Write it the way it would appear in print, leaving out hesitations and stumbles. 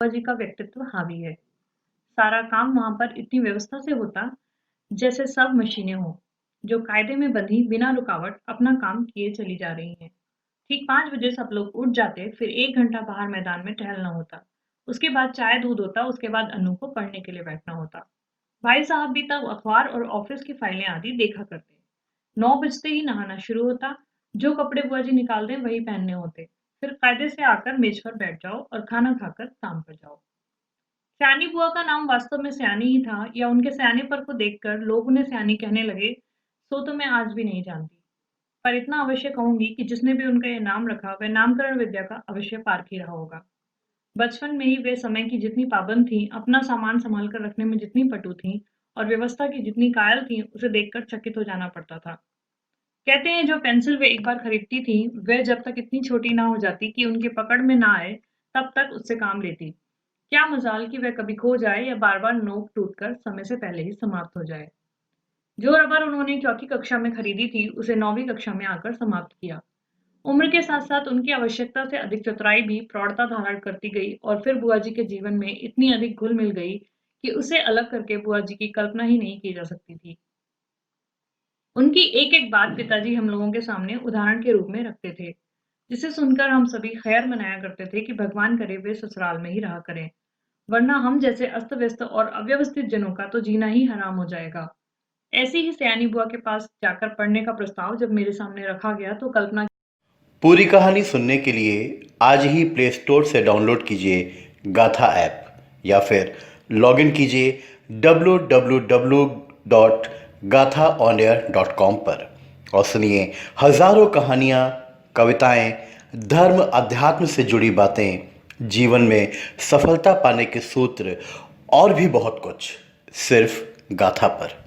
जी का व्यक्तित्व हावी है। सारा काम वहाँ पर इतनी व्यवस्था से होता, जैसे सब मशीनें हों, जो कायदे में बंधी बिना रुकावट अपना काम किए चली जा रही हैं। ठीक 5 बजे सब लोग उठ जाते, फिर 1 घंटा बाहर मैदान में टहलना होता। उसके बाद चाय-दूध होता, उसके बाद अनु को पढ़ने के लिए बैठना होता। भाई साहब भी तब अखबार और ऑफिस की फाइलें आदि देखा करते। 9 बजते ही नहाना शुरू होता, जो कपड़े बुआ जी निकाल दें वही पहनने होते। फिर कायदे से आकर मेज पर बैठ जाओ और खाना खाकर काम पर जाओ। सयानी बुआ का नाम वास्तव में सयानी ही था या उनके सयानेपन को देखकर लोग उन्हें सयानी कहने लगे, सो तो मैं आज भी नहीं जानती। पर इतना अवश्य कहूंगी कि जिसने भी उनका ये नाम रखा वह नामकरण विद्या का अवश्य पारखी रहा होगा। बचपन में ही वे समय की जितनी पाबंद थीं, अपना सामान संभाल कर रखने में जितनी पटु थीं और व्यवस्था की जितनी कायल थीं, उसे देखकर चकित हो जाना पड़ता था। कहते हैं जो पेंसिल वे एक बार खरीदती थीं, वह जब तक इतनी छोटी ना हो जाती कि उनके पकड़ में ना आए, तब तक उससे काम लेती। क्या मजाल कि वह कभी खो जाए या बार-बार नोक टूटकर समय से पहले ही समाप्त हो जाए। जो रबर उन्होंने चौथी कक्षा में खरीदी थी, उसे 9वीं कक्षा में आकर समाप्त किया। उम्र के साथ-साथ उनकी आवश्यकता से अधिक चतुराई भी प्रौढ़ता धारण करती गई और फिर बुआ जी के जीवन में इतनी अधिक घुल-मिल गई कि उसे अलग करके बुआ जी की कल्पना ही नहीं की जा सकती थी। उनकी एक-एक बात पिताजी हम लोगों के सामने उदाहरण के रूप में रखते थे, जिसे सुनकर हम सभी खैर मनाया करते थे कि भगवान करे वे ससुराल में ही रहा करें, वरना हम जैसे अस्त-व्यस्त और अव्यवस्थित जनों का तो जीना ही हराम हो जाएगा। ऐसी ही सयानी बुआ के पास जाकर पढ़ने का प्रस्ताव जब मेरे सामने रखा गया तो कल्पना। पूरी कहानी सुनने के लिए आज ही प्ले स्टोर से डाउनलोड कीजिए गाथा ऐप या फिर लॉग इन कीजिए www.gathaonair.com पर और सुनिए हजारों कहानियाँ, कविताएं, धर्म अध्यात्म से जुड़ी बातें, जीवन में सफलता पाने के सूत्र और भी बहुत कुछ सिर्फ गाथा पर।